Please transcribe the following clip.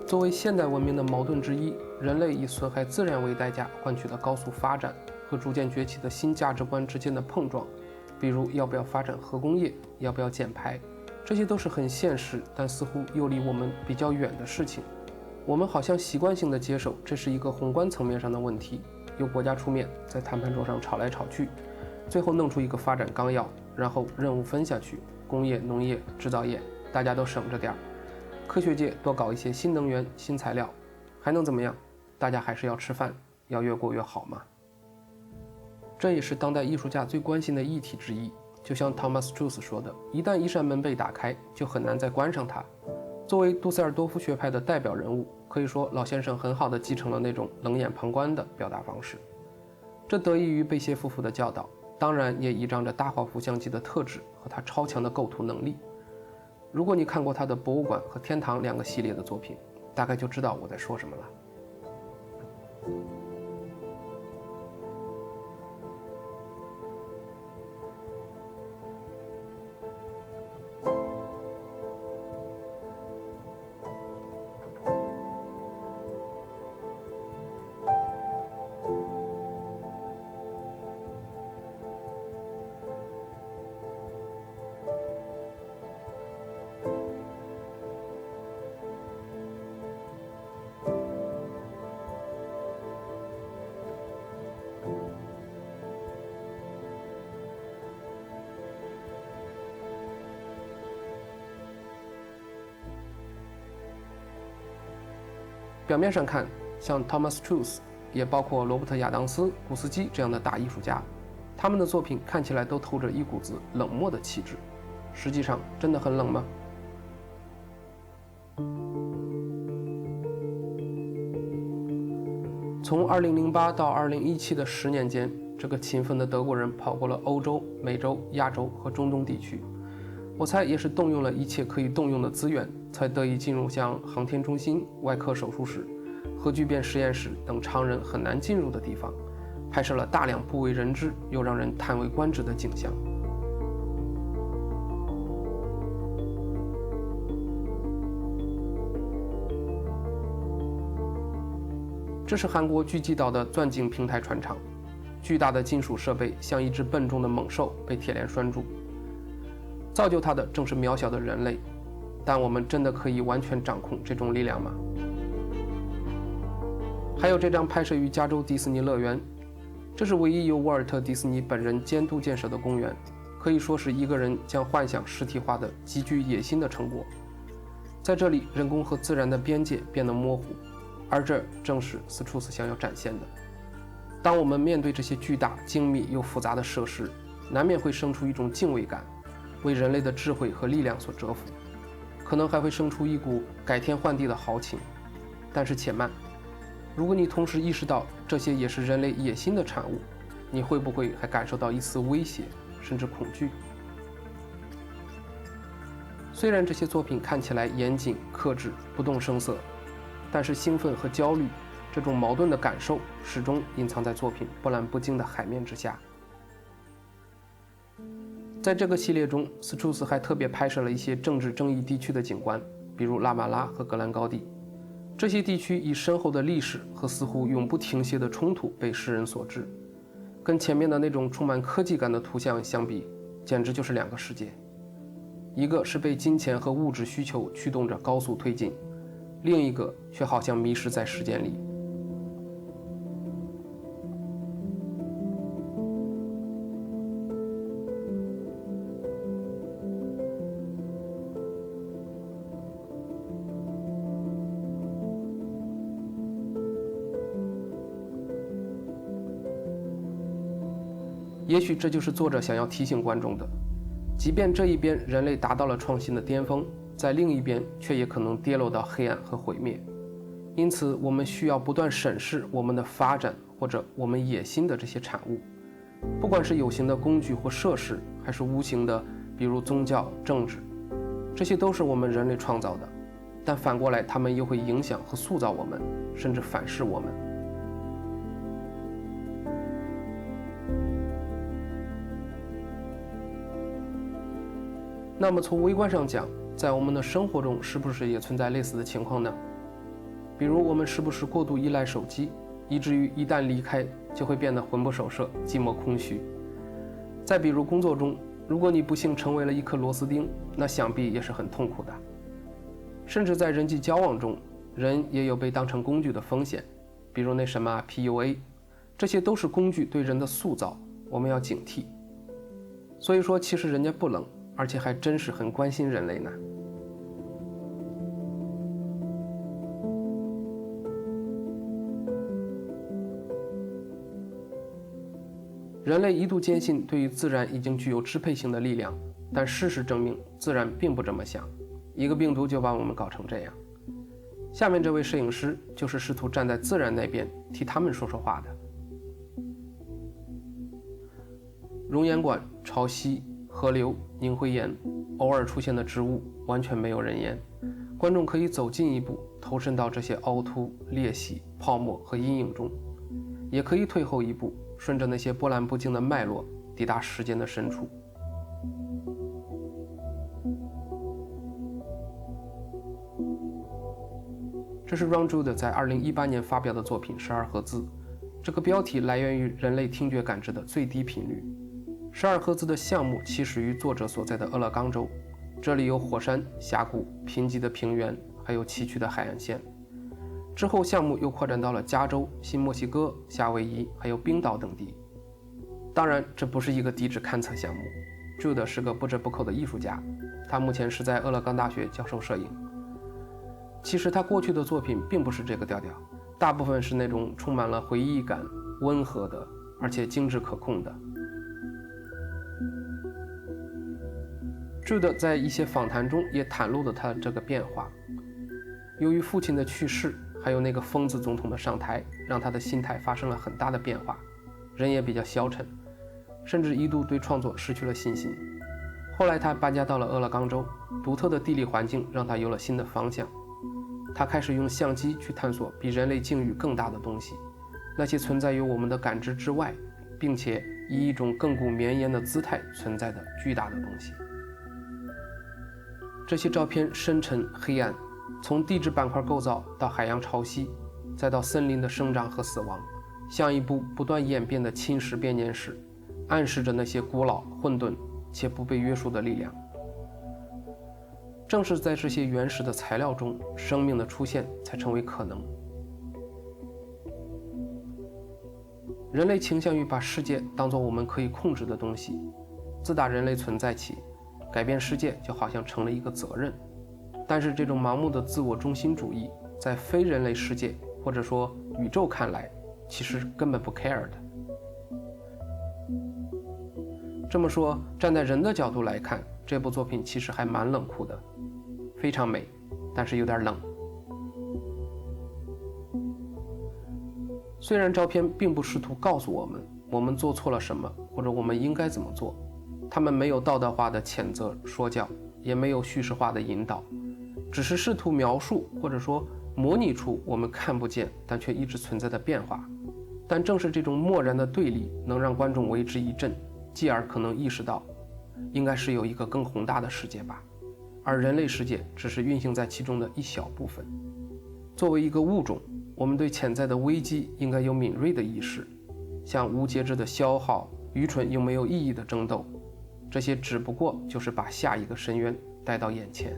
作为现代文明的矛盾之一，人类以损害自然为代价换取的高速发展和逐渐崛起的新价值观之间的碰撞，比如要不要发展核工业，要不要减排，这些都是很现实，但似乎又离我们比较远的事情。我们好像习惯性的接受这是一个宏观层面上的问题，由国家出面在谈判桌上吵来吵去，最后弄出一个发展纲要，然后任务分下去，工业、农业、制造业大家都省着点儿，科学界多搞一些新能源、新材料，还能怎么样？大家还是要吃饭，要越过越好嘛。这也是当代艺术家最关心的议题之一。就像 Thomas Truth 说的，一旦一扇门被打开，就很难再关上它。作为杜塞尔多夫学派的代表人物，可以说老先生很好地继承了那种冷眼旁观的表达方式。这得益于贝谢夫妇的教导，当然也倚仗着大画幅相机的特质和他超强的构图能力。如果你看过他的博物馆和天堂2个系列的作品，大概就知道我在说什么了。表面上看，像 Thomas Truth， 也包括罗伯特·亚当斯、古斯基这样的大艺术家，他们的作品看起来都透着一股子冷漠的气质。实际上，真的很冷吗？从2008到2017的10年间，这个勤奋的德国人跑过了欧洲、美洲、亚洲和中东地区。我猜也是动用了一切可以动用的资源，才得以进入像航天中心、外科手术室、核聚变实验室等常人很难进入的地方，拍摄了大量不为人知又让人叹为观止的景象。这是韩国巨济岛的钻井平台船厂，巨大的金属设备像一只笨重的猛兽被铁链拴住。造就它的正是渺小的人类，但我们真的可以完全掌控这种力量吗？还有这张拍摄于加州迪士尼乐园，这是唯一由沃尔特·迪士尼本人监督建设的公园，可以说是一个人将幻想实体化的极具野心的成果。在这里，人工和自然的边界变得模糊，而这正是斯楚斯想要展现的。当我们面对这些巨大、精密又复杂的设施，难免会生出一种敬畏感，为人类的智慧和力量所折服，可能还会生出一股改天换地的豪情。但是且慢，如果你同时意识到这些也是人类野心的产物，你会不会还感受到一丝威胁，甚至恐惧？虽然这些作品看起来严谨、克制、不动声色，但是兴奋和焦虑这种矛盾的感受始终隐藏在作品波澜不惊的海面之下。在这个系列中，斯楚斯还特别拍摄了一些政治争议地区的景观，比如拉马拉和戈兰高地。这些地区以深厚的历史和似乎永不停歇的冲突被世人所知，跟前面的那种充满科技感的图像相比，简直就是2个世界。一个是被金钱和物质需求驱动着高速推进，另一个却好像迷失在时间里。也许这就是作者想要提醒观众的，即便这一边人类达到了创新的巅峰，在另一边却也可能跌落到黑暗和毁灭。因此我们需要不断审视我们的发展或者我们野心的这些产物，不管是有形的工具或设施，还是无形的，比如宗教、政治，这些都是我们人类创造的，但反过来它们又会影响和塑造我们，甚至反噬我们。那么从微观上讲，在我们的生活中是不是也存在类似的情况呢？比如我们是不是过度依赖手机，以至于一旦离开就会变得魂不守舍、寂寞空虚。再比如工作中，如果你不幸成为了一颗螺丝钉，那想必也是很痛苦的。甚至在人际交往中，人也有被当成工具的风险，比如那什么 PUA， 这些都是工具对人的塑造，我们要警惕。所以说，其实人家不冷，而且还真是很关心人类呢。人类一度坚信对于自然已经具有支配性的力量，但事实证明自然并不这么想，一个病毒就把我们搞成这样。下面这位摄影师就是试图站在自然那边替他们说说话的。熔岩管、潮汐、河流、凝灰岩，偶尔出现的植物完全没有人烟，观众可以走近一步，投身到这些凹凸、裂隙、泡沫和阴影中，也可以退后一步，顺着那些波澜不惊的脉络抵达时间的深处。这是 Ron Jude 在2018年发表的作品12赫兹，这个标题来源于人类听觉感知的最低频率。12赫兹的项目起始于作者所在的俄勒冈州，这里有火山、峡谷、贫瘠的平原，还有崎岖的海岸线。之后项目又扩展到了加州、新墨西哥、夏威夷还有冰岛等地。当然，这不是一个地质勘测项目。Jude 是个不折不扣的艺术家，他目前是在俄勒冈大学教授摄影。其实他过去的作品并不是这个调调，大部分是那种充满了回忆感、温和的，而且精致可控的。Jude 在一些访谈中也袒露了他的这个变化。由于父亲的去世，还有那个疯子总统的上台，让他的心态发生了很大的变化，人也比较消沉，甚至一度对创作失去了信心。后来他搬家到了俄勒冈州，独特的地理环境让他有了新的方向。他开始用相机去探索比人类境遇更大的东西，那些存在于我们的感知之外，并且以一种亘古绵延的姿态存在的巨大的东西。这些照片深沉黑暗，从地质板块构造到海洋潮汐，再到森林的生长和死亡，像一部不断演变的侵蚀编年史，暗示着那些古老、混沌且不被约束的力量。正是在这些原始的材料中，生命的出现才成为可能。人类倾向于把世界当作我们可以控制的东西，自打人类存在起，改变世界就好像成了一个责任。但是这种盲目的自我中心主义，在非人类世界或者说宇宙看来，其实根本不 care 的。这么说，站在人的角度来看，这部作品其实还蛮冷酷的，非常美，但是有点冷。虽然照片并不试图告诉我们做错了什么，或者我们应该怎么做，他们没有道德化的谴责说教，也没有叙事化的引导，只是试图描述或者说模拟出我们看不见但却一直存在的变化。但正是这种漠然的对立，能让观众为之一振，继而可能意识到，应该是有一个更宏大的世界吧，而人类世界只是运行在其中的一小部分。作为一个物种，我们对潜在的危机应该有敏锐的意识，像无节制的消耗、愚蠢又没有意义的争斗，这些只不过就是把下一个深渊带到眼前。